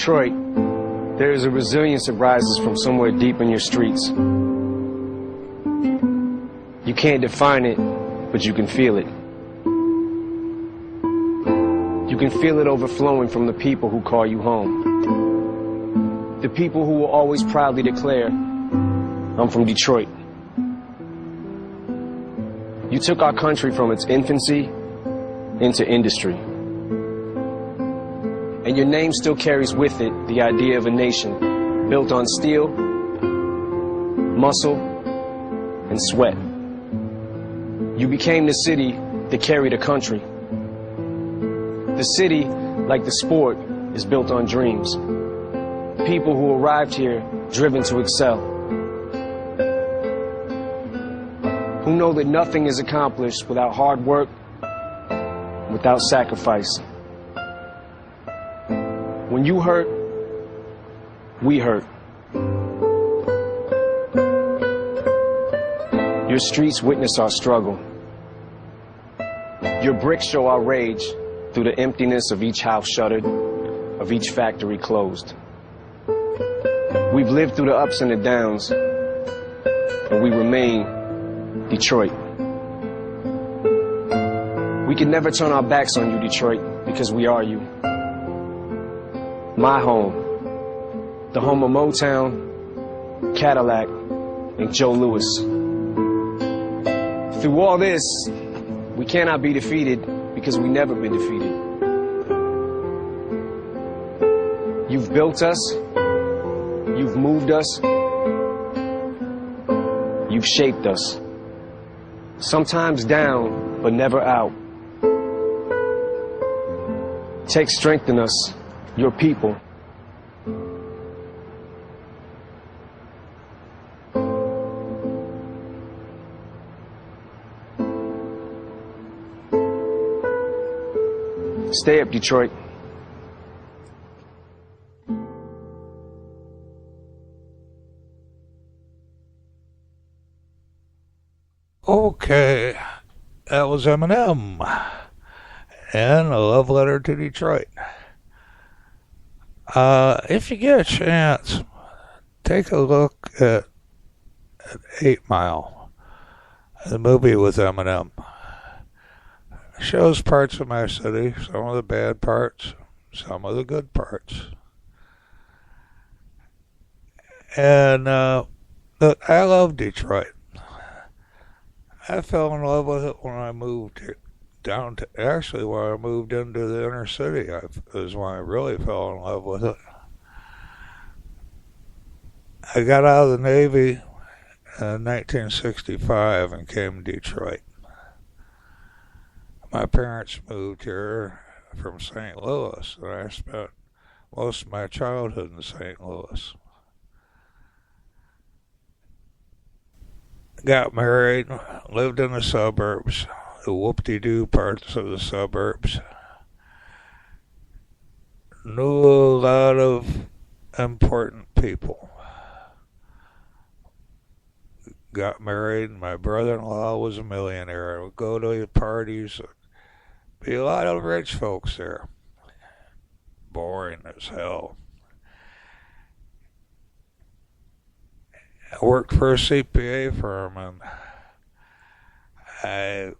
Detroit, there is a resilience that rises from somewhere deep in your streets. You can't define it, but you can feel it. You can feel it overflowing from the people who call you home. The people who will always proudly declare, I'm from Detroit. You took our country from its infancy into industry. And your name still carries with it the idea of a nation built on steel, muscle, and sweat. You became the city that carried a country. The city, like the sport, is built on dreams. People who arrived here driven to excel. Who know that nothing is accomplished without hard work, without sacrifice. When you hurt, we hurt. Your streets witness our struggle. Your bricks show our rage through the emptiness of each house shuttered, of each factory closed. We've lived through the ups and the downs, and we remain Detroit. We can never turn our backs on you, Detroit, because we are you. My home, the home of Motown, Cadillac, and Joe Louis. Through all this, we cannot be defeated because we've never been defeated. You've built us, you've moved us, you've shaped us. Sometimes down, but never out. Take strength in us, your people. Stay up, Detroit. Okay, that was Eminem and A Love Letter to Detroit. If you get a chance, take a look at 8 Mile, the movie with Eminem. Shows parts of my city, some of the bad parts, some of the good parts. And look, I love Detroit. I fell in love with it when I moved down to, actually when I moved into the inner city, is when I really fell in love with it. I got out of the Navy in 1965 and came to Detroit. My parents moved here from St. Louis, and I spent most of my childhood in St. Louis. Got married, lived in the suburbs, the whoop-de-doo parts of the suburbs. Knew a lot of important people. Got married, my brother-in-law was a millionaire. I would go to the parties, be a lot of rich folks there. Boring as hell. I worked for a CPA firm, and I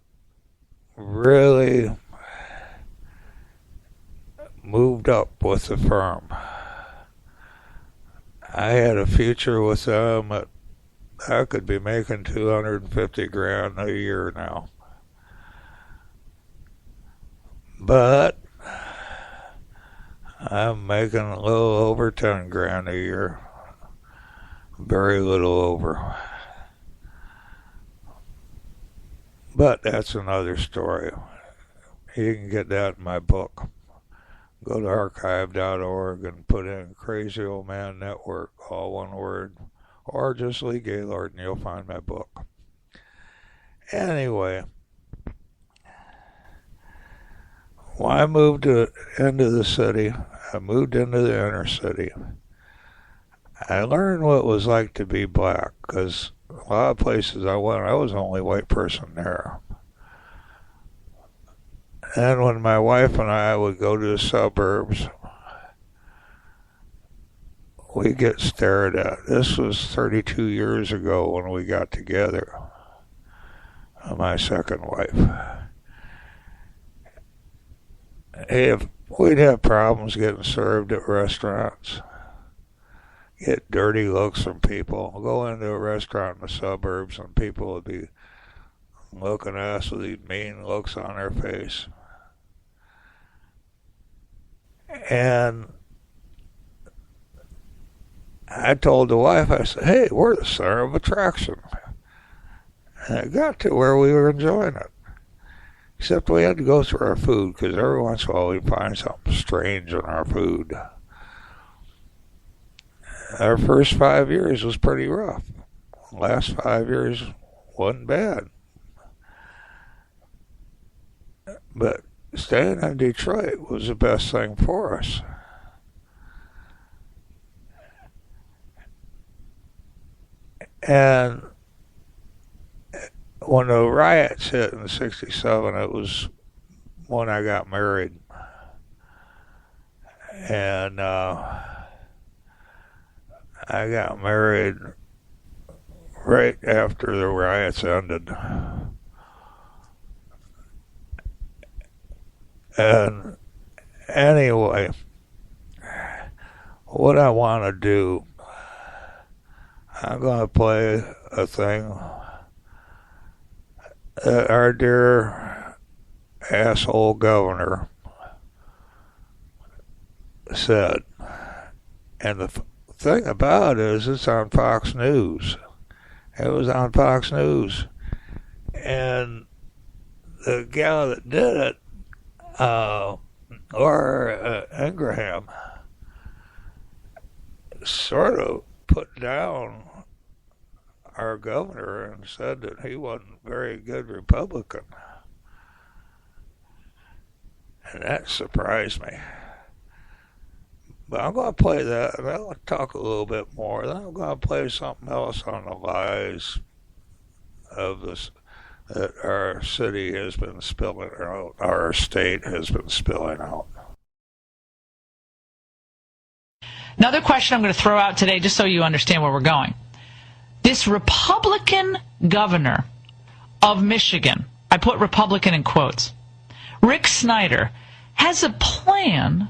really moved up with the firm. I had a future with them that I could be making $250,000 a year now. But I'm making a little over $10,000 a year. Very little over. But that's another story. You can get that in my book. Go to archive.org and put in Crazy Old Man Network, all one word, or just Lee Gaylord, and you'll find my book. Anyway, when I moved into the city, I moved into the inner city. I learned what it was like to be black, because a lot of places I went, I was the only white person there. And when my wife and I would go to the suburbs, we get stared at. This was 32 years ago when we got together, my second wife. If we'd have problems getting served at restaurants, get dirty looks from people. I'll go into a restaurant in the suburbs and people would be looking at us with these mean looks on their face. And I told the wife, I said, hey, we're the center of attraction. And it got to where we were enjoying it. Except we had to go through our food, because every once in a while we find something strange in our food. Our first 5 years was pretty rough. The last 5 years wasn't bad. But staying in Detroit was the best thing for us. And when the riots hit in '67, it was when I got married. And I got married right after the riots ended. And anyway, what I want to do, I'm going to play a thing that our dear asshole governor said. And the thing about it is it's on Fox News. It was on Fox News. And the gal that did it, Ingraham, sort of put down our governor and said that he wasn't a very good Republican. And that surprised me. But I'm going to play that, and I'll talk a little bit more. Then I'm going to play something else on the lies of this that our city has been spilling out, our state has been spilling out. Another question I'm going to throw out today, just so you understand where we're going. This Republican governor of Michigan, I put Republican in quotes, Rick Snyder, has a plan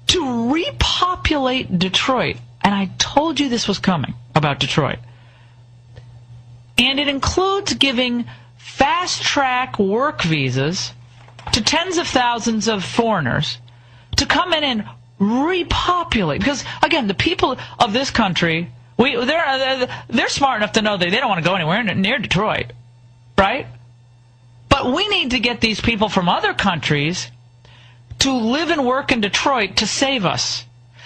to repopulate Detroit. And I told you this was coming about Detroit. And it includes giving fast-track work visas to tens of thousands of foreigners to come in and repopulate. Because, again, the people of this country, they're smart enough to know that they don't want to go anywhere near Detroit, right? But we need to get these people from other countries to live and work in Detroit to save us.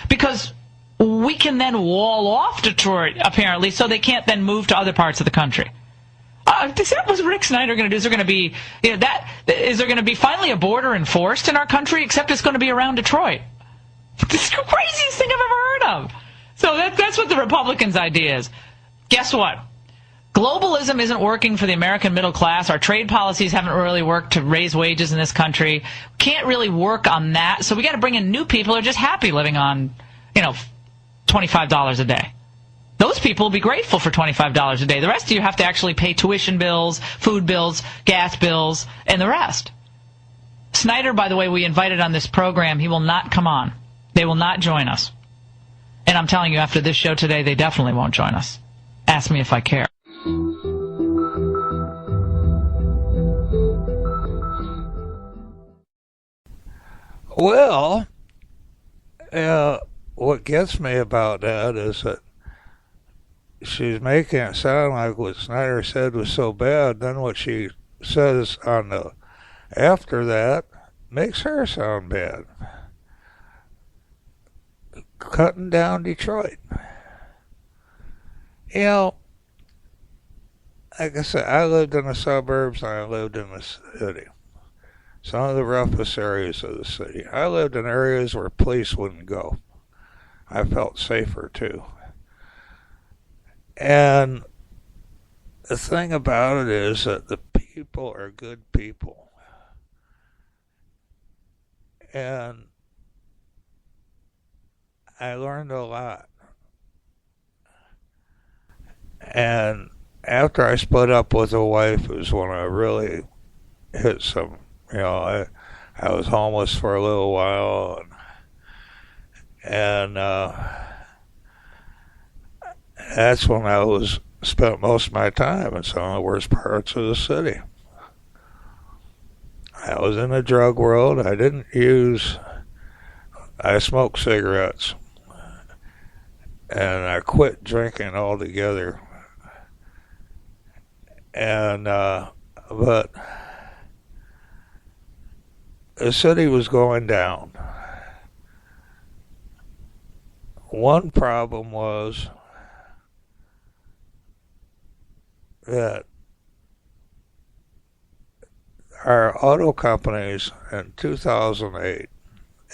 Because we can then wall off Detroit, apparently, so they can't then move to other parts of the country. Is that what Rick Snyder going to do? Is there going to be is there going to be finally a border enforced in our country? Except it's going to be around Detroit. It's the craziest thing I've ever heard of. So that's what the Republicans' idea is. Guess what? Globalism isn't working for the American middle class. Our trade policies haven't really worked to raise wages in this country. Can't really work on that. So we got to bring in new people who are just happy living on, $25 a day. Those people will be grateful for $25 a day. The rest of you have to actually pay tuition bills, food bills, gas bills, and the rest. Snyder, by the way, we invited on this program. He will not come on. They will not join us. And I'm telling you, after this show today, they definitely won't join us. Ask me if I care. Well, what gets me about that is that she's making it sound like what Snyder said was so bad, then what she says on the after that makes her sound bad. Cutting down Detroit. Like I said, I lived in the suburbs and I lived in the city. Some of the roughest areas of the city. I lived in areas where police wouldn't go. I felt safer too. And the thing about it is that the people are good people. And I learned a lot And after I split up with a wife was when I really hit some, I was homeless for a little while, and that's when I spent most of my time in some of the worst parts of the city. I was in the drug world. I smoked cigarettes, and I quit drinking altogether. And but the city was going down. One problem was that our auto companies in 2008,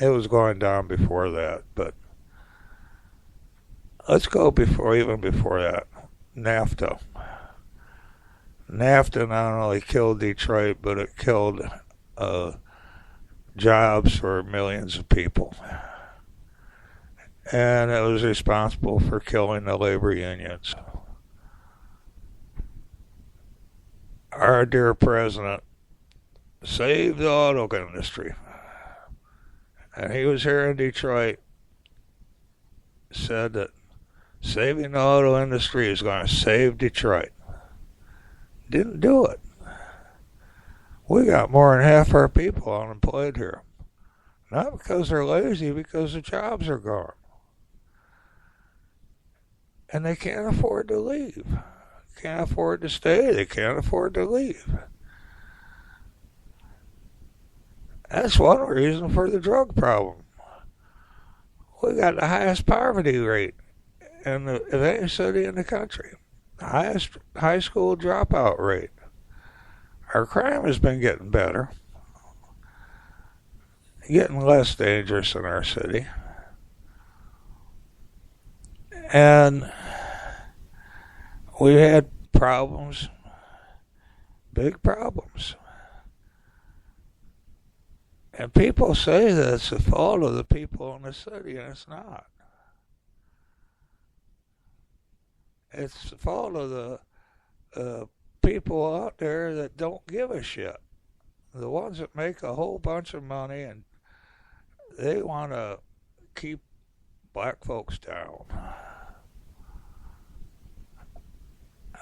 it was going down before that, but let's go even before that. NAFTA. NAFTA not only killed Detroit, but it killed jobs for millions of people. And it was responsible for killing the labor unions. Our dear president saved the auto industry. And he was here in Detroit, said that saving the auto industry is going to save Detroit. Didn't do it. We got more than half our people unemployed here. Not because they're lazy, because the jobs are gone. And they can't afford to leave. Can't afford to stay. They can't afford to leave. That's one reason for the drug problem. We got the highest poverty rate of any city in the country. The highest high school dropout rate. Our crime has been getting better. Getting less dangerous in our city. And we had problems. Big problems. And people say that it's the fault of the people in the city, and it's not. It's the fault of the people out there that don't give a shit. The ones that make a whole bunch of money and they want to keep black folks down.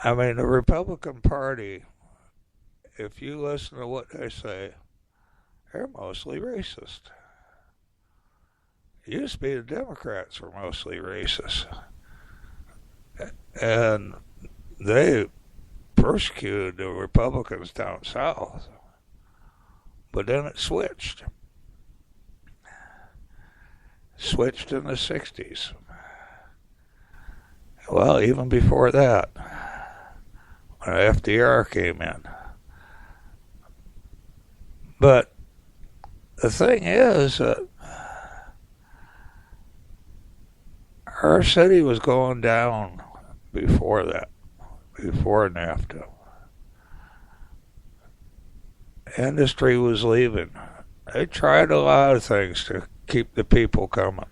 I mean, the Republican Party, if you listen to what they say, they're mostly racist. It used to be the Democrats were mostly racist. And they persecuted the Republicans down south. But then it switched. Switched in the 60s. Well, even before that, when FDR came in. But the thing is that our city was going down before that, before NAFTA. Industry was leaving. They tried a lot of things to keep the people coming.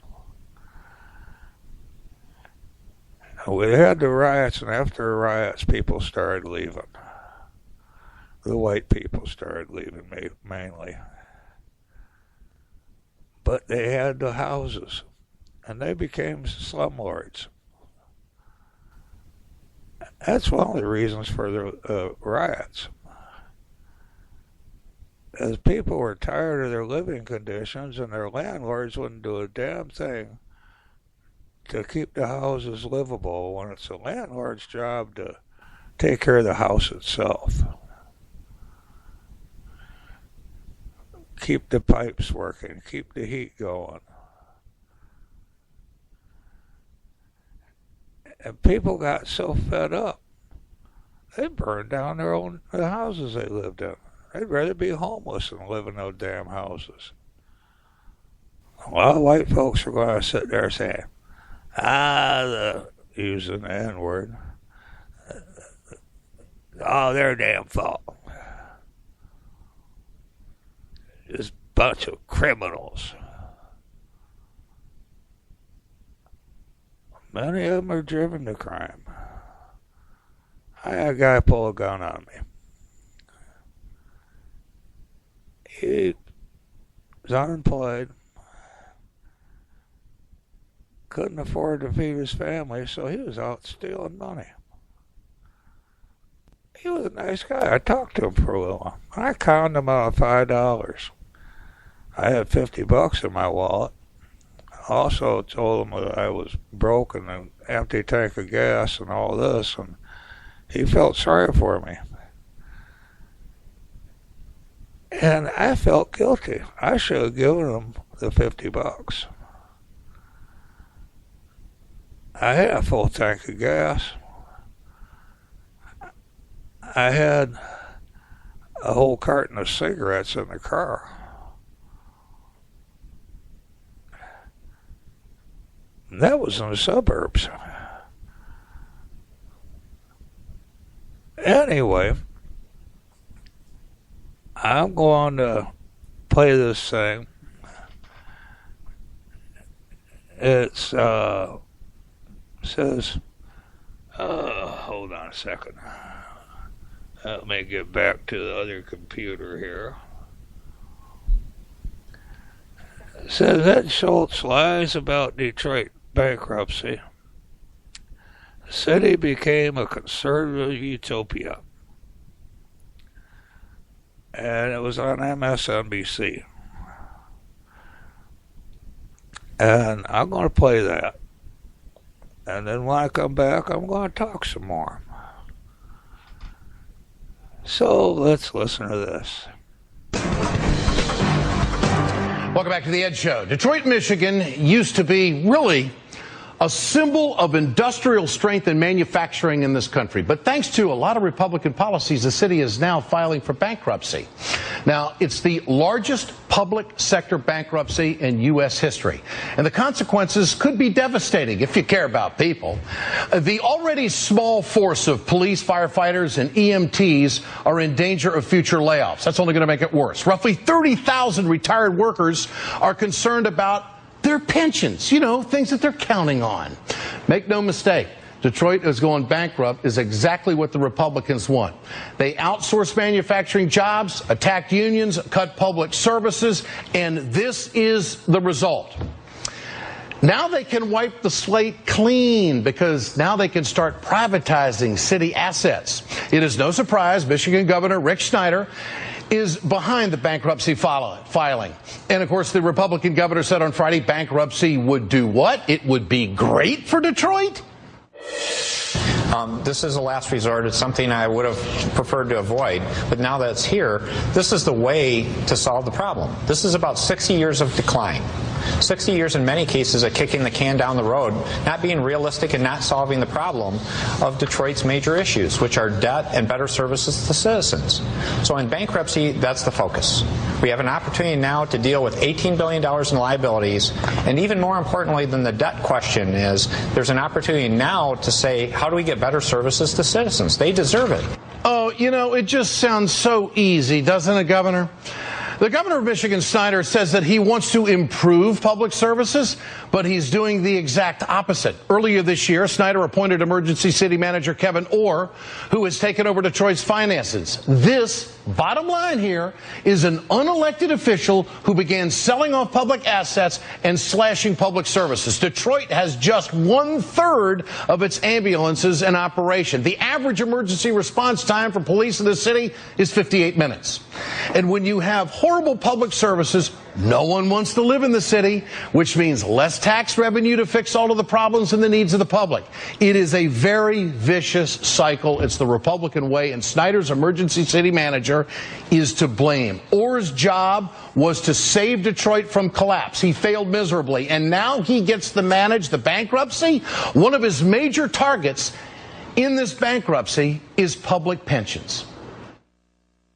We had the riots, and after the riots, people started leaving. The white people started leaving mainly. But they had the houses, and they became slumlords. That's one of the reasons for the riots. As people were tired of their living conditions, and their landlords wouldn't do a damn thing to keep the houses livable when it's the landlord's job to take care of the house itself. Keep the pipes working, keep the heat going. And people got so fed up, they burned down the houses they lived in. They'd rather be homeless than live in those damn houses. A lot of white folks are going to sit there saying, using the N-word, their damn fault. Just a bunch of criminals. Many of them are driven to crime. I had a guy pull a gun on me. He was unemployed, couldn't afford to feed his family, so he was out stealing money. He was a nice guy. I talked to him for a little while. I conned him out of $5. I had $50 in my wallet. I also told him that I was broke and an empty tank of gas and all this, and he felt sorry for me. And I felt guilty. I should have given him the $50. I had a full tank of gas. I had a whole carton of cigarettes in the car. And that was in the suburbs. Anyway, I'm going to play this thing. It says, hold on a second. Let me get back to the other computer here. It says that Schultz lies about Detroit bankruptcy. The city became a conservative utopia. And it was on MSNBC. And I'm going to play that. And then when I come back, I'm going to talk some more. So let's listen to this. Welcome back to The Ed Show. Detroit, Michigan used to be really a symbol of industrial strength and manufacturing in this country. But thanks to a lot of Republican policies, the city is now filing for bankruptcy. Now, it's the largest public sector bankruptcy in U.S. history. And the consequences could be devastating if you care about people. The already small force of police, firefighters, and EMTs are in danger of future layoffs. That's only going to make it worse. Roughly 30,000 retired workers are concerned about their pensions, you know, things that they're counting on. Make no mistake, Detroit is going bankrupt is exactly what the Republicans want. They outsource manufacturing jobs, attack unions, cut public services, and this is the result. Now they can wipe the slate clean because now they can start privatizing city assets. It is no surprise Michigan Governor Rick Snyder is behind the bankruptcy filing. And of course, the Republican governor said on Friday bankruptcy would do what? It would be great for Detroit? This is a last resort. It's something I would have preferred to avoid. But now that it's here, this is the way to solve the problem. This is about 60 years of decline. 60 years in many cases of kicking the can down the road, not being realistic and not solving the problem of Detroit's major issues, which are debt and better services to citizens. So in bankruptcy, that's the focus. We have an opportunity now to deal with $18 billion in liabilities, and even more importantly than the debt question is, there's an opportunity now to say, how do we get better services to citizens? They deserve it. Oh, you know, it just sounds so easy, doesn't it, Governor? The governor of Michigan, Snyder, says that he wants to improve public services, but he's doing the exact opposite. Earlier this year, Snyder appointed emergency city manager Kevin Orr, who has taken over Detroit's finances. This, bottom line here, is an unelected official who began selling off public assets and slashing public services. Detroit has just 1/3 of its ambulances in operation. The average emergency response time for police in the city is 58 minutes. And when you have horrible public services, no one wants to live in the city, which means less tax revenue to fix all of the problems and the needs of the public. It is a very vicious cycle. It's the Republican way, and Snyder's emergency city manager is to blame. Orr's job was to save Detroit from collapse. He failed miserably, and now he gets to manage the bankruptcy. One of his major targets in this bankruptcy is public pensions.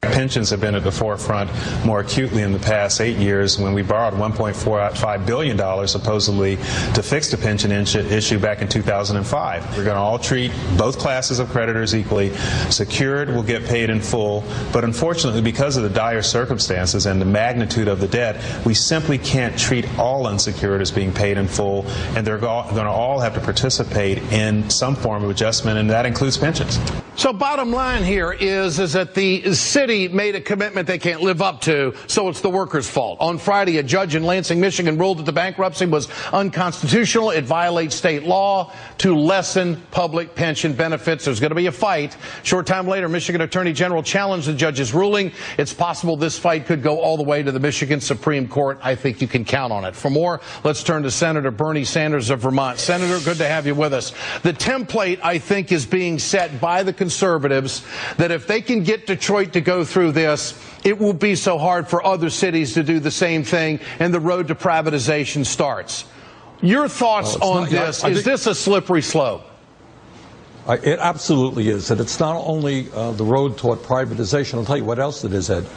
Pensions have been at the forefront more acutely in the past 8 years when we borrowed $1.45 billion supposedly to fix the pension issue back in 2005. We're going to all treat both classes of creditors equally. Secured will get paid in full, but unfortunately because of the dire circumstances and the magnitude of the debt, we simply can't treat all unsecured as being paid in full, and they're going to all have to participate in some form of adjustment, and that includes pensions. So bottom line here is that the city made a commitment they can't live up to, so it's the workers' fault. On Friday, a judge in Lansing, Michigan ruled that the bankruptcy was unconstitutional. It violates state law to lessen public pension benefits. There's going to be a fight. Short time later, Michigan Attorney General challenged the judge's ruling. It's possible this fight could go all the way to the Michigan Supreme Court. I think you can count on it. For more, let's turn to Senator Bernie Sanders of Vermont. Senator, good to have you with us. The template, I think, is being set by the conservatives that if they can get Detroit to go through this, it will be so hard for other cities to do the same thing, and the road to privatization starts. Your thoughts on this? Is this a slippery slope? It absolutely is. And it's not only the road toward privatization. I'll tell you what else it is, Ed.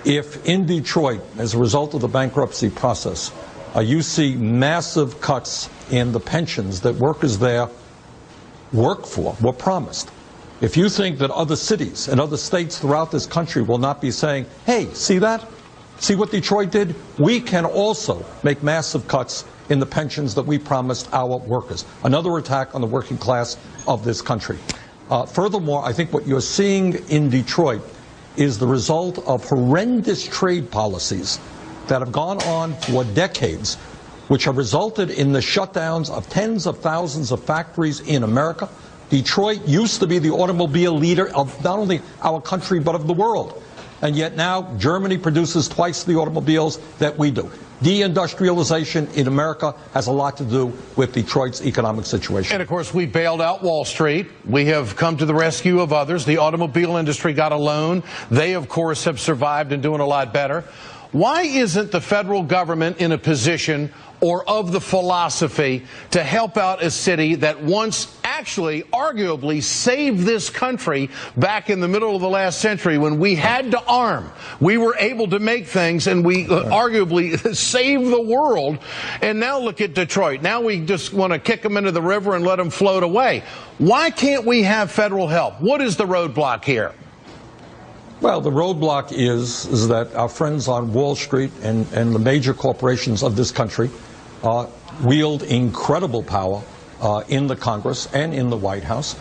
If in Detroit, as a result of the bankruptcy process, you see massive cuts in the pensions that workers there work for, were promised. If you think that other cities and other states throughout this country will not be saying, hey, see that? See what Detroit did? We can also make massive cuts in the pensions that we promised our workers. Another attack on the working class of this country. Furthermore, I think what you're seeing in Detroit is the result of horrendous trade policies that have gone on for decades, which have resulted in the shutdowns of tens of thousands of factories in America. Detroit used to be the automobile leader of not only our country but of the world. And yet now Germany produces twice the automobiles that we do. Deindustrialization in America has a lot to do with Detroit's economic situation. And of course, we bailed out Wall Street. We have come to the rescue of others. The automobile industry got a loan. They, of course, have survived and doing a lot better. Why isn't the federal government in a position or of the philosophy to help out a city that once actually arguably saved this country back in the middle of the last century when we had to arm? We were able to make things, and we arguably saved the world. And now look at Detroit. Now we just want to kick them into the river and let them float away. Why can't we have federal help? What is the roadblock here? Well, the roadblock is that our friends on Wall Street and the major corporations of this country wield incredible power in the Congress and in the White House.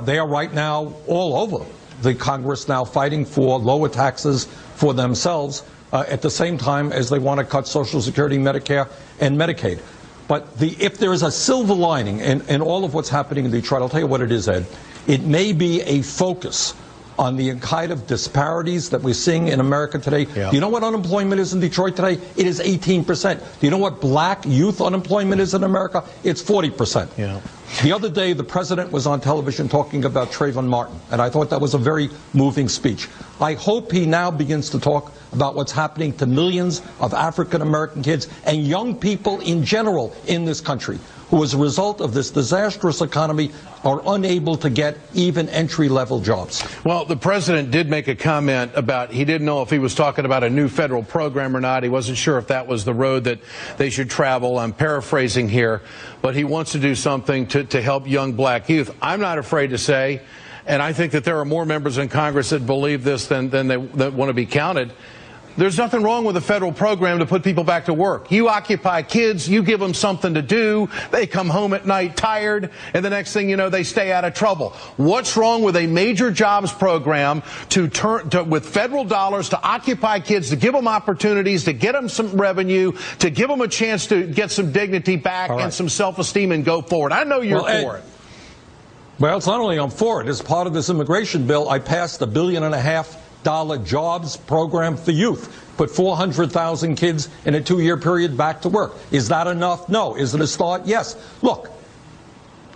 They are right now all over the Congress now fighting for lower taxes for themselves at the same time as they want to cut Social Security, Medicare, and Medicaid. But if there is a silver lining in all of what's happening in Detroit, I'll tell you what it is, Ed. It may be a focus on the kind of disparities that we're seeing in America today. Yeah. Do you know what unemployment is in Detroit today? It is 18%. Do you know what black youth unemployment is in America? It's 40%. Yeah. The other day, the president was on television talking about Trayvon Martin, and I thought that was a very moving speech. I hope he now begins to talk about what's happening to millions of African-American kids and young people in general in this country who, as a result of this disastrous economy, are unable to get even entry-level jobs. Well, the president did make a comment about he didn't know if he was talking about a new federal program or not. He wasn't sure if that was the road that they should travel. I'm paraphrasing here, but he wants to do something to help young black youth. I'm not afraid to say, and I think that there are more members in Congress that believe this than that want to be counted. There's nothing wrong with a federal program to put people back to work. You occupy kids, you give them something to do, they come home at night tired, and the next thing you know, they stay out of trouble. What's wrong with a major jobs program with federal dollars to occupy kids, to give them opportunities, to get them some revenue, to give them a chance to get some dignity back and some self-esteem and go forward? I know you're for it. Well, it's not only I'm for it. As part of this immigration bill, I passed $1.5 billion jobs program for youth. Put 400,000 kids in a 2-year period back to work. Is that enough? No. Is it a start? Yes. Look,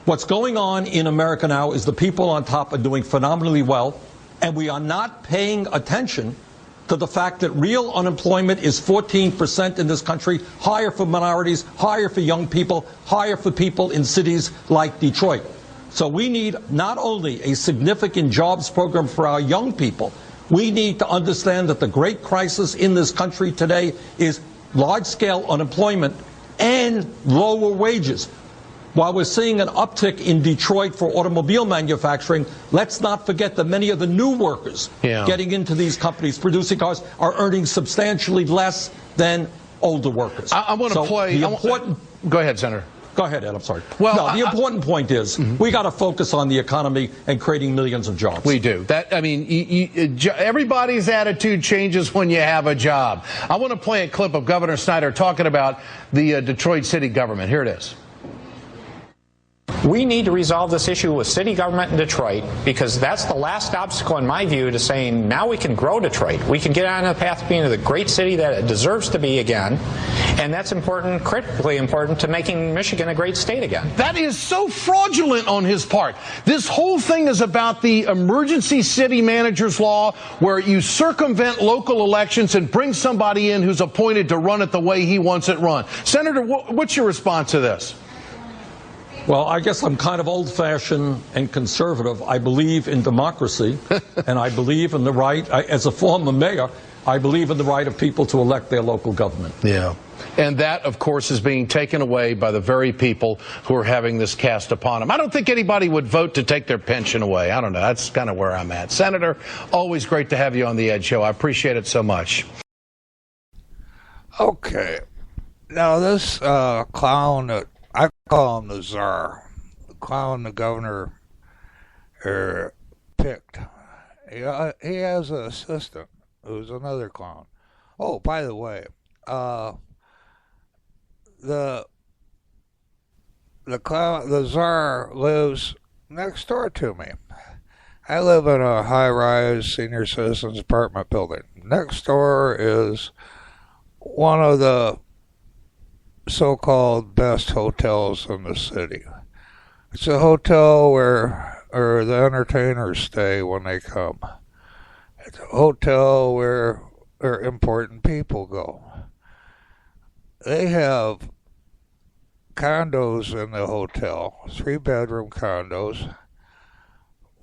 what's going on in America now is the people on top are doing phenomenally well, and we are not paying attention to the fact that real unemployment is 14% in this country, higher for minorities, higher for young people, higher for people in cities like Detroit. So we need not only a significant jobs program for our young people, we need to understand that the great crisis in this country today is large-scale unemployment and lower wages. While we're seeing an uptick in Detroit for automobile manufacturing, let's not forget that many of the new workers getting into these companies producing cars are earning substantially less than older workers. I want to play. Go ahead, Senator. Go ahead, Ed. I'm sorry. Well, no, the important point is we got to focus on the economy and creating millions of jobs. We do. Everybody's attitude changes when you have a job. I want to play a clip of Governor Snyder talking about the Detroit city government. Here it is. We need to resolve this issue with city government in Detroit, because that's the last obstacle, in my view, to saying now we can grow Detroit. We can get on the path of being the great city that it deserves to be again. And that's important, critically important, to making Michigan a great state again. That is so fraudulent on his part. This whole thing is about the emergency city manager's law, where you circumvent local elections and bring somebody in who's appointed to run it the way he wants it run. Senator, what's your response to this? Well, I guess I'm kind of old-fashioned and conservative. I believe in democracy, and I believe in the right, as a former mayor, I believe in the right of people to elect their local government. Yeah. And that, of course, is being taken away by the very people who are having this cast upon them. I don't think anybody would vote to take their pension away. I don't know. That's kind of where I'm at. Senator, always great to have you on the Ed Show. I appreciate it so much. Okay. Now, this clown that I call him the czar, the clown the governor picked. He has an assistant who's another clown. Oh, by the way, the clown, the czar, lives next door to me. I live in a high-rise senior citizens apartment building. Next door is one of the so-called best hotels in the city. It's a hotel where the entertainers stay when they come. It's a hotel where important people go. They have condos in the hotel, 3-bedroom condos,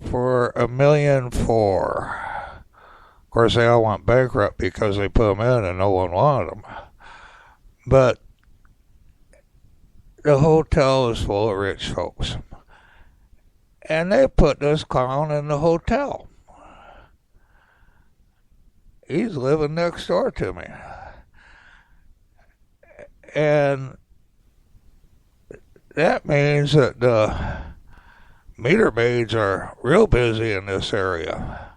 for $1.4 million. Of course, they all went bankrupt because they put them in and no one wanted them. But the hotel is full of rich folks. And they put this clown in the hotel. He's living next door to me. And that means that the meter maids are real busy in this area.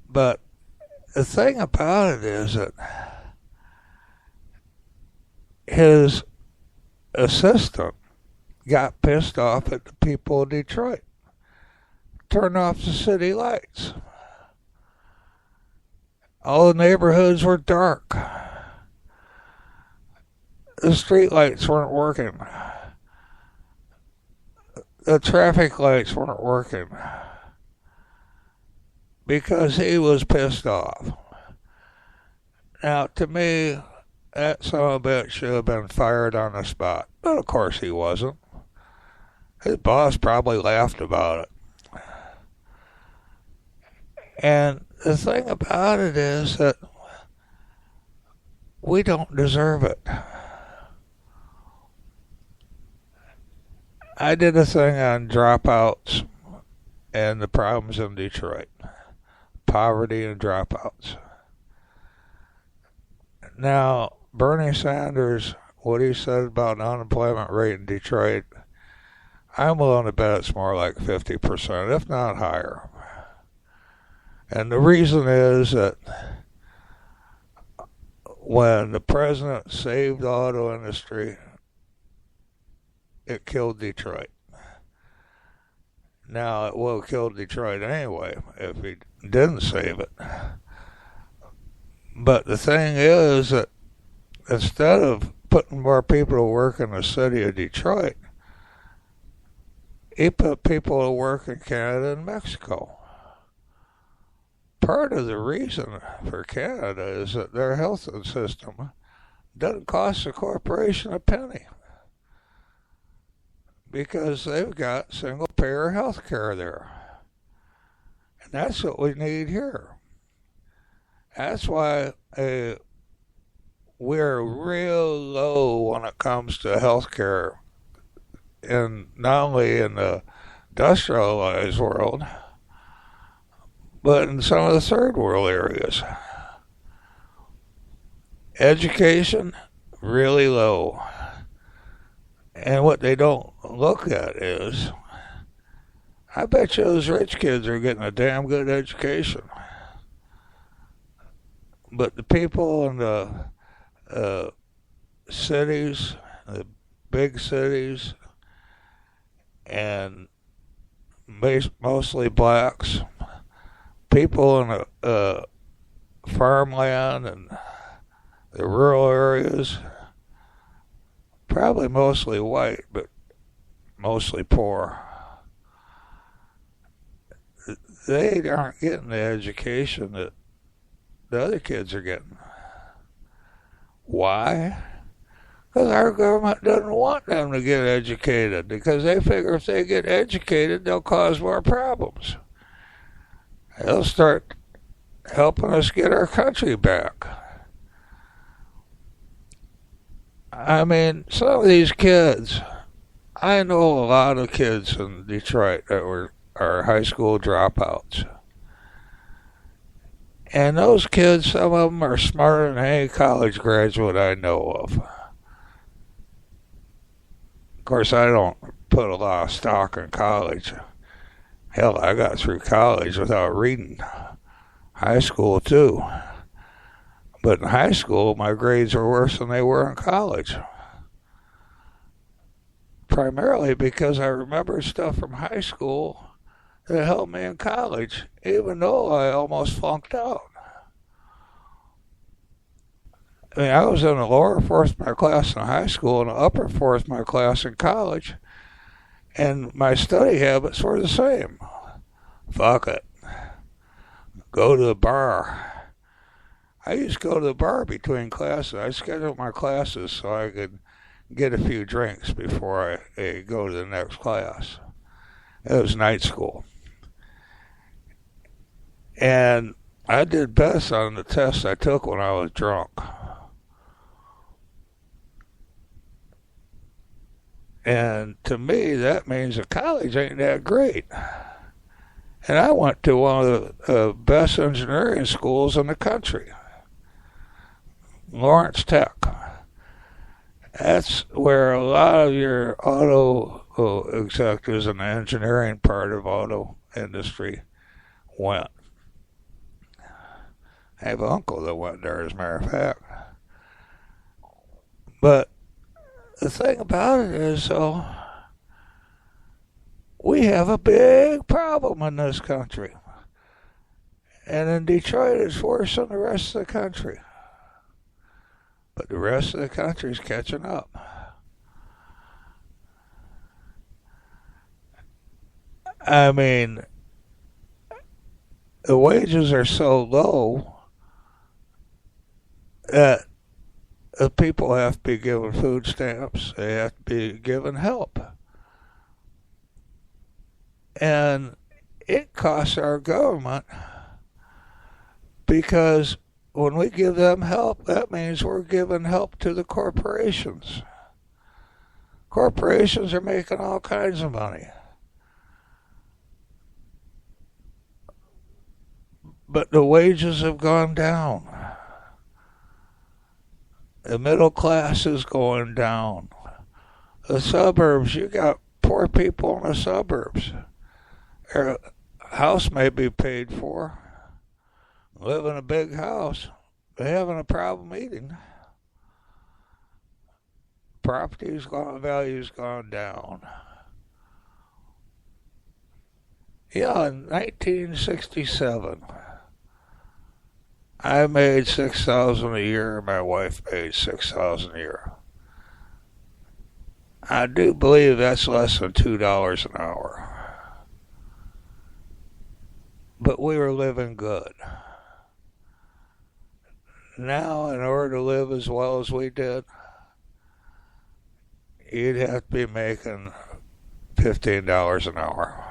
But the thing about it is that his assistant got pissed off at the people of Detroit. Turned off the city lights. All the neighborhoods were dark. The street lights weren't working. The traffic lights weren't working. Because he was pissed off. Now, to me, that son of a bitch should have been fired on the spot. But of course he wasn't. His boss probably laughed about it. And the thing about it is that we don't deserve it. I did a thing on dropouts and the problems in Detroit. Poverty and dropouts. Now, Bernie Sanders, what he said about the unemployment rate in Detroit, I'm willing to bet it's more like 50%, if not higher. And the reason is that when the president saved the auto industry, it killed Detroit. Now, it will kill Detroit anyway if he didn't save it. But the thing is that instead of putting more people to work in the city of Detroit, he put people to work in Canada and Mexico. Part of the reason for Canada is that their health system doesn't cost the corporation a penny, because they've got single-payer health care there. And that's what we need here. That's why we're real low when it comes to health care, and not only in the industrialized world, but in some of the third world areas. Education, really low. And what they don't look at is, I bet you those rich kids are getting a damn good education. But the people in the cities, the big cities, and mostly blacks, people in the farmland and the rural areas, probably mostly white, but mostly poor, they aren't getting the education that the other kids are getting. Why? Because our government doesn't want them to get educated, because they figure if they get educated, they'll cause more problems. They'll start helping us get our country back. I mean, some of these kids, I know a lot of kids in Detroit that are high school dropouts. And those kids, some of them are smarter than any college graduate I know of. Of course, I don't put a lot of stock in college. Hell, I got through college without reading. High school, too. But in high school, my grades were worse than they were in college. Primarily because I remember stuff from high school that helped me in college, even though I almost flunked out. I mean, I was in the lower fourth of my class in high school and the upper fourth of my class in college, and my study habits were the same. Fuck it. Go to the bar. I used to go to the bar between classes. I scheduled my classes so I could get a few drinks before I go to the next class. It was night school. And I did best on the tests I took when I was drunk. And to me, that means that college ain't that great. And I went to one of the best engineering schools in the country, Lawrence Tech. That's where a lot of your auto executives in the engineering part of auto industry went. I have an uncle that went there, as a matter of fact. But the thing about it is, we have a big problem in this country. And in Detroit, it's worse than the rest of the country. But the rest of the country's catching up. I mean, the wages are so low that people have to be given food stamps. They have to be given help. And it costs our government, because when we give them help, that means we're giving help to the corporations. Corporations are making all kinds of money. But the wages have gone down. The middle class is going down. The suburbs, you got poor people in the suburbs. Their house may be paid for. Live in a big house. They're having a problem eating. Property's gone, value's gone down. Yeah, in 1967, I made $6,000 a year. My wife made $6,000 a year. I do believe that's less than $2 an hour. But we were living good. Now, in order to live as well as we did, you'd have to be making $15 an hour.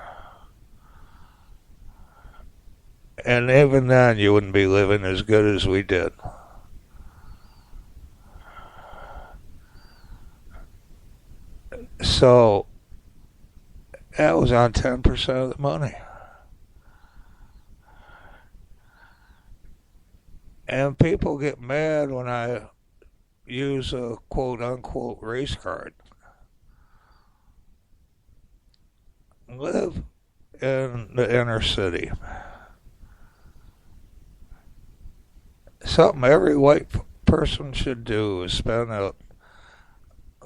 And even then, you wouldn't be living as good as we did. So, that was on 10% of the money. And people get mad when I use a quote-unquote race card. live in the inner city. Something every white person should do is spend a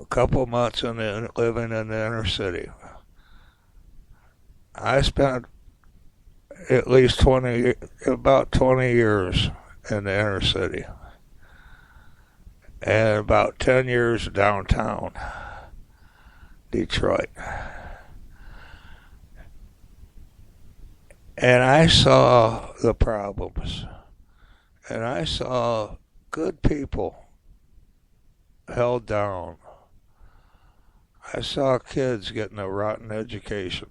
couple months living in the inner city. I spent at least about 20 years in the inner city, and about 10 years downtown Detroit. And I saw the problems, and I saw good people held down. I saw kids getting a rotten education.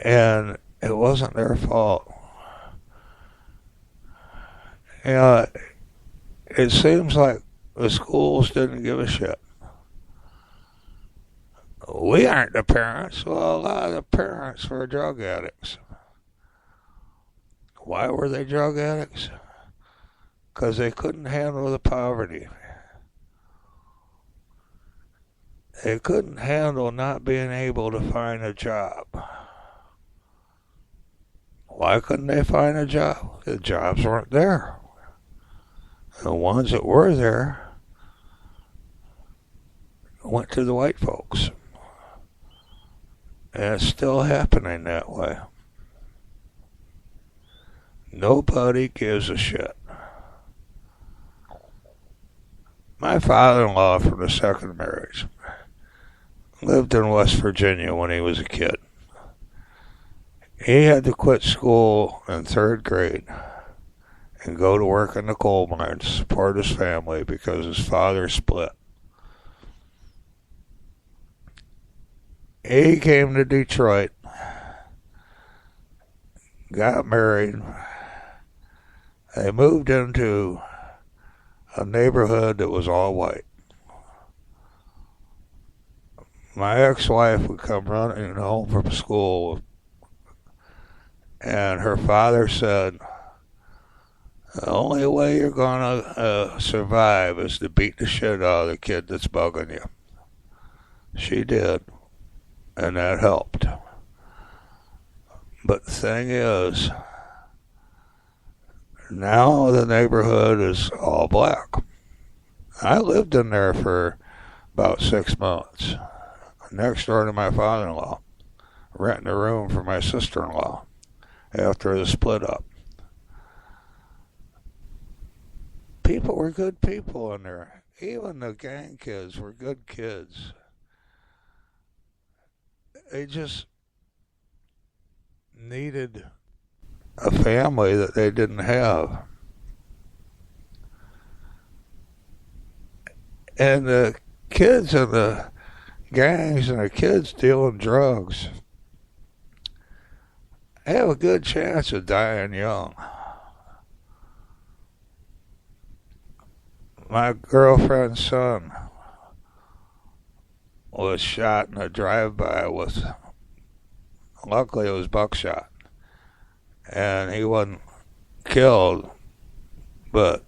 And it wasn't their fault. You know, it seems like the schools didn't give a shit. We aren't the parents. Well, a lot of the parents were drug addicts. Why were they drug addicts? Because they couldn't handle the poverty. They couldn't handle not being able to find a job. Why couldn't they find a job? The jobs weren't there. The ones that were there went to the white folks. And it's still happening that way. Nobody gives a shit. My father-in-law from the second marriage lived in West Virginia when he was a kid. He had to quit school in 3rd grade and go to work in the coal mine to support his family because his father split. He came to Detroit, got married. They moved into a neighborhood that was all white. My ex-wife would come running home from school, and her father said, the only way you're going to survive is to beat the shit out of the kid that's bugging you. She did, and that helped. But the thing is, now the neighborhood is all black. I lived in there for about 6 months, next door to my father-in-law, renting a room for my sister-in-law after the split up. People were good people in there. Even the gang kids were good kids. They just needed a family that they didn't have. And the kids and the gangs and the kids dealing drugs have a good chance of dying young. My girlfriend's son was shot in a drive-by with, luckily it was buckshot, and he wasn't killed, but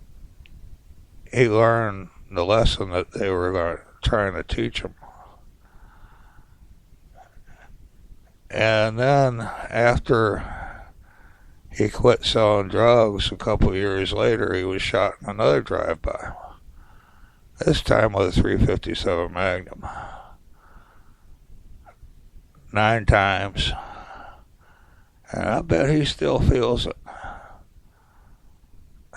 he learned the lesson that they were trying to teach him. And then after he quit selling drugs, a couple of years later, he was shot in another drive-by. This time with a .357 Magnum. 9 times. And I bet he still feels it.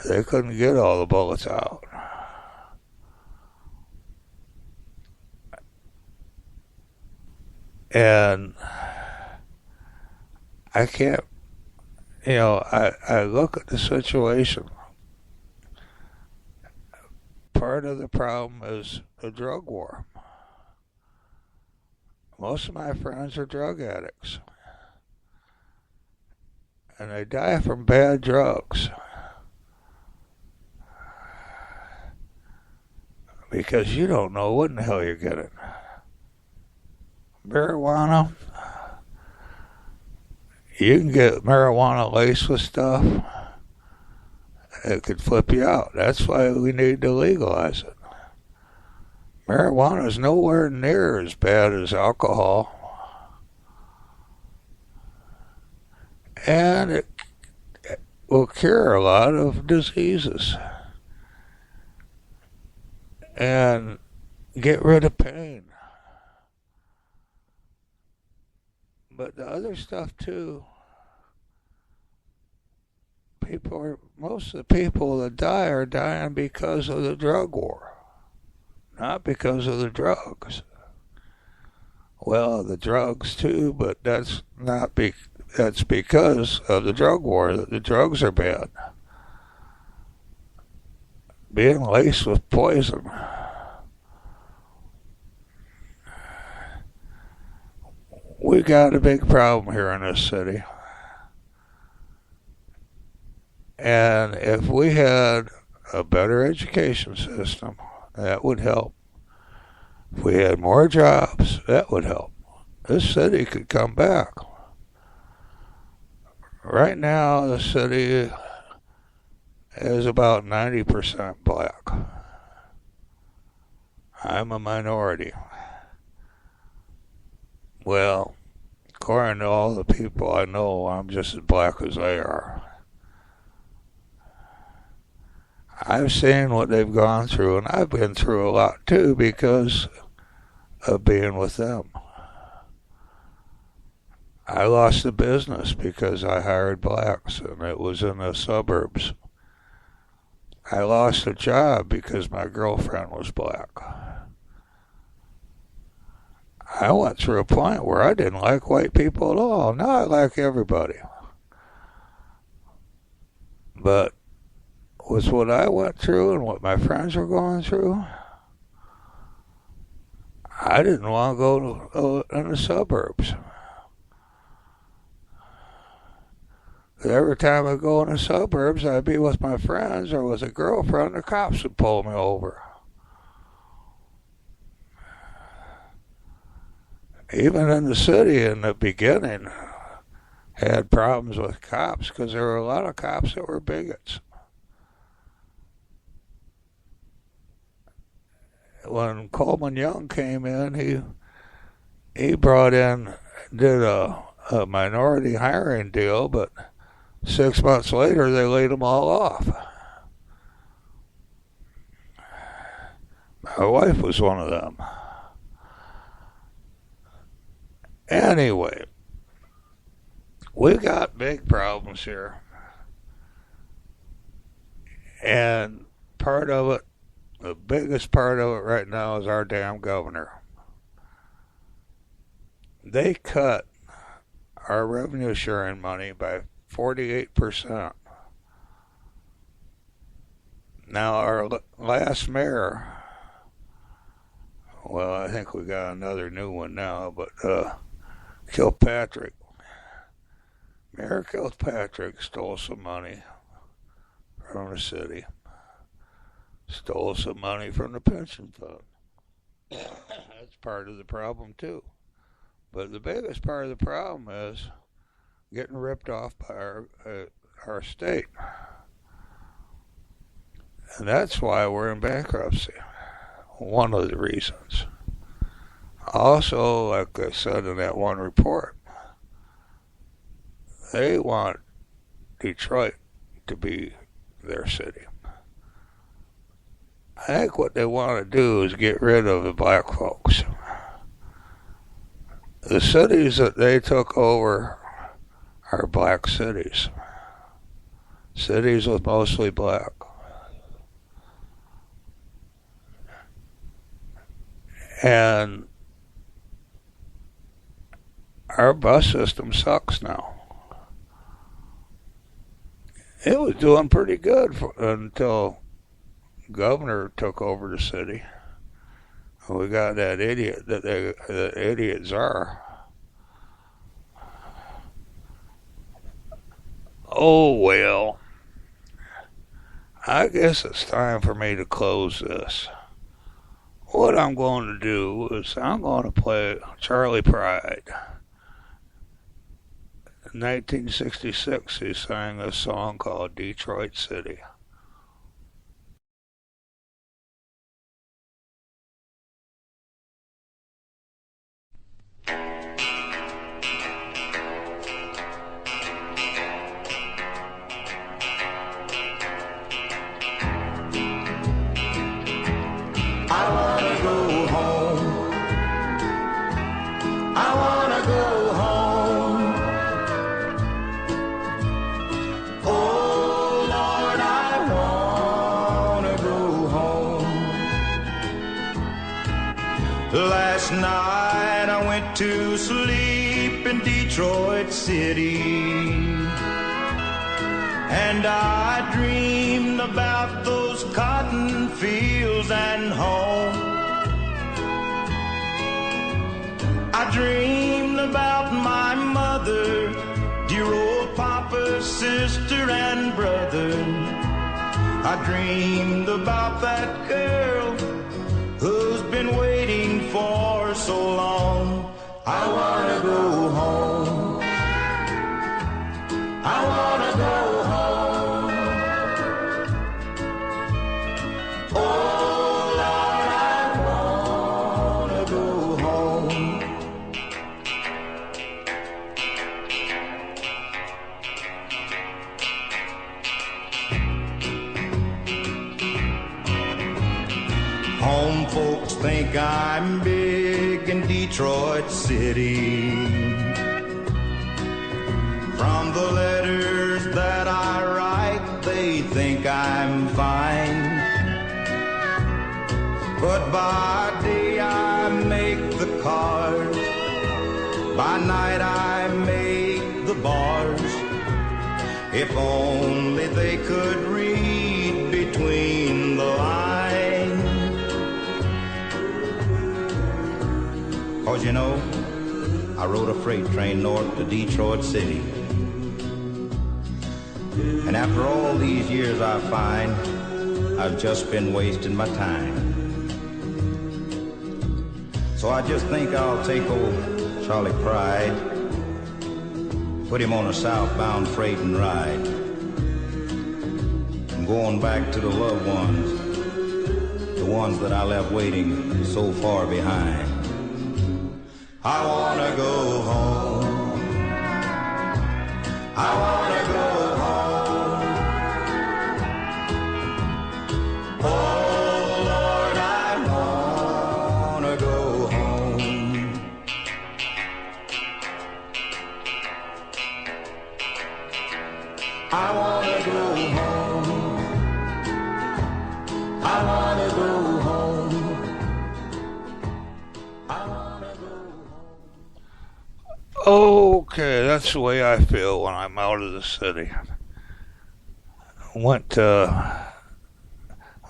They couldn't get all the bullets out. And I can't, I look at the situation. Part of the problem is the drug war. Most of my friends are drug addicts. And they die from bad drugs. Because you don't know what in the hell you're getting. Marijuana. You can get marijuana laced with stuff. It could flip you out. That's why we need to legalize it. Marijuana is nowhere near as bad as alcohol. And it will cure a lot of diseases. And get rid of pain. But the other stuff too, most of the people that die are dying because of the drug war, not because of the drugs. Well, the drugs too, but that's because of the drug war that the drugs are bad. Being laced with poison. We got a big problem here in this city. And if we had a better education system, that would help. If we had more jobs, that would help. This city could come back. Right now, the city is about 90% black. I'm a minority. Well, according to all the people I know, I'm just as black as they are. I've seen what they've gone through, and I've been through a lot too because of being with them. I lost the business because I hired blacks, and it was in the suburbs. I lost a job because my girlfriend was black. I went through a point where I didn't like white people at all. Now I like everybody. But with what I went through and what my friends were going through, I didn't want to go in the suburbs. Every time I go in the suburbs, I'd be with my friends or with a girlfriend, the cops would pull me over. Even in the city in the beginning, had problems with cops because there were a lot of cops that were bigots. When Coleman Young came in, he brought in, did a minority hiring deal, but 6 months later they laid them all off. My wife was one of them. Anyway, we got big problems here. And part of it, the biggest part of it right now is our damn governor. They cut our revenue sharing money by 48%. Now our last mayor, well, I think we got another new one now, but Kilpatrick. Mayor Kilpatrick stole some money from the city. Stole some money from the pension fund. That's part of the problem too. But the biggest part of the problem is getting ripped off by our state. And that's why we're in bankruptcy. One of the reasons. Also, like I said in that one report, they want Detroit to be their city. I think what they want to do is get rid of the black folks. The cities that they took over are black cities. Cities with mostly black. And our bus system sucks now. It was doing pretty good until governor took over the city. We got that idiot, that idiot czar. Oh well, I guess it's time for me to close this. What I'm going to do is I'm going to play Charley Pride. In 1966, he sang a song called Detroit City. first night I went to sleep in Detroit City, and I dreamed about those cotton fields and home. I dreamed about my mother, dear old Papa, sister, and brother. I dreamed about that girl who's been waiting for so long. I wanna go home. I wanna go home. Oh Lord, I wanna go home. Home folks think I'm big in Detroit City. From the letters that I write, they think I'm fine. But by day I make the cars, by night I make the bars. If only they could read between the lines. 'Cause you know, I rode a freight train north to Detroit City. And after all these years I find I've just been wasting my time. So I just think I'll take old Charley Pride, put him on a southbound freight and ride. I'm going back to the loved ones, the ones that I left waiting so far behind. I wanna go home. I wanna go home. Oh Lord, I wanna go home. I wanna go home. I wanna go home. I wanna go home. Okay, that's the way I feel when I'm out of the city. Went to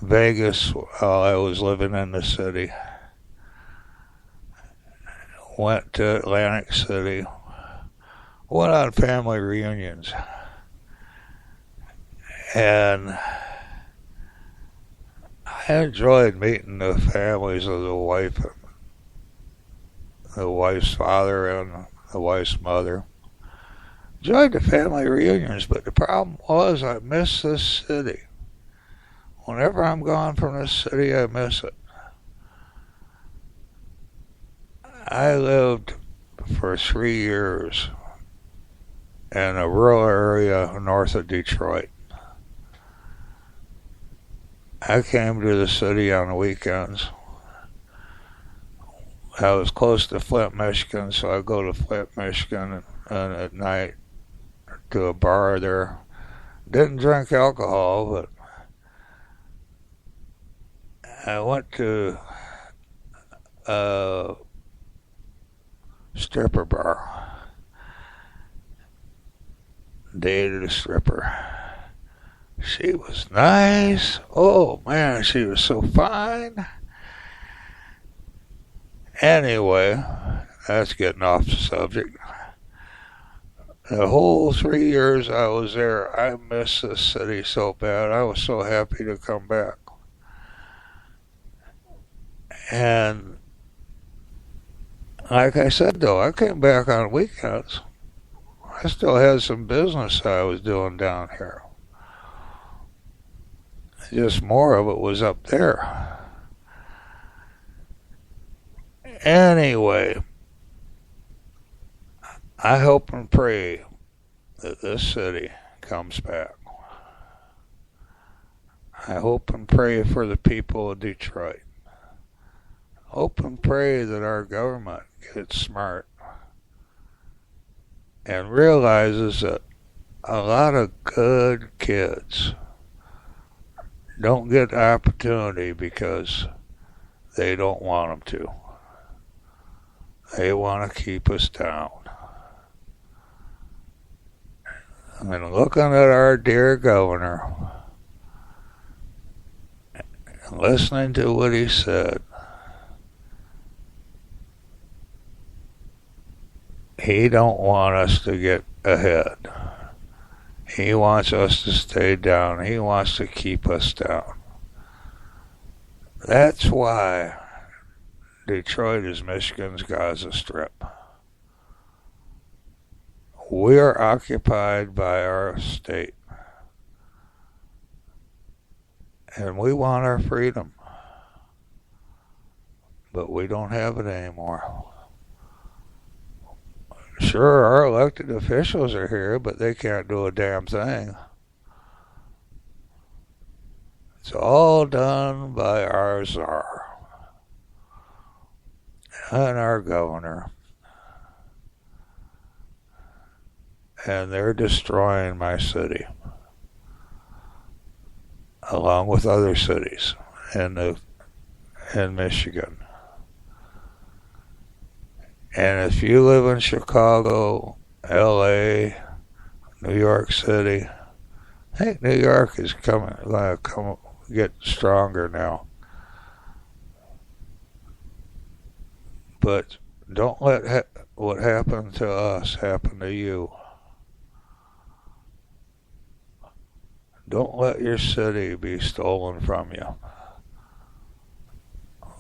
Vegas while I was living in the city. Went to Atlantic City. Went on family reunions. And I enjoyed meeting the families of the wife's father and the wife's mother. Enjoyed the family reunions, but the problem was I miss this city. Whenever I'm gone from this city, I miss it. I lived for 3 years in a rural area north of Detroit. I came to the city on the weekends. I was close to Flint, Michigan, so I go to Flint, Michigan, and at night to a bar there. Didn't drink alcohol, but I went to a stripper bar. Dated a stripper. She was nice. Oh man, she was so fine. Anyway, that's getting off the subject. The whole 3 years I was there, I missed this city so bad. I was so happy to come back. And like I said though, I came back on weekends. I still had some business I was doing down here. Just more of it was up there. Anyway, I hope and pray that this city comes back. I hope and pray for the people of Detroit. Hope and pray that our government gets smart and realizes that a lot of good kids don't get the opportunity because they don't want them to. They want to keep us down. And looking at our dear governor, and listening to what he said, he don't want us to get ahead. He wants us to stay down. He wants to keep us down. That's why Detroit is Michigan's Gaza Strip. We are occupied by our state. And we want our freedom. But we don't have it anymore. Sure, our elected officials are here, but they can't do a damn thing. It's all done by our czar and our governor. And they're destroying my city, along with other cities in Michigan. And if you live in Chicago, LA, New York City, I think New York is going to get stronger now. But don't let what happened to us happen to you. Don't let your city be stolen from you,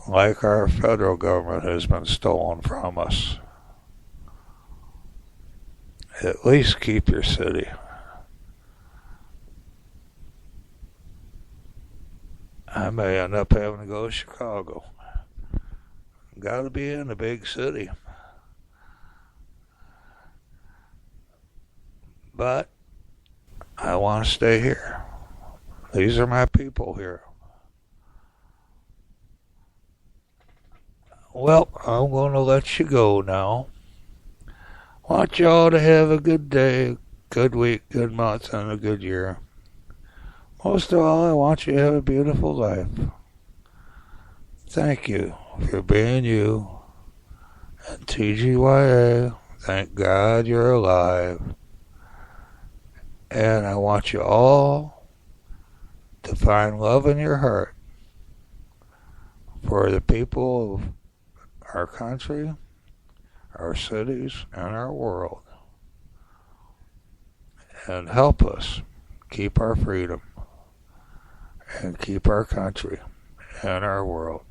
like our federal government has been stolen from us. At least keep your city. I may end up having to go to Chicago. Gotta be in a big city. But I want to stay here. These are my people here. Well, I'm going to let you go now. Want y'all to have a good day, good week, good month, and a good year. Most of all, I want you to have a beautiful life. Thank you for being you. And TGYA, thank God you're alive. And I want you all to find love in your heart for the people of our country, our cities, and our world. And help us keep our freedom and keep our country and our world.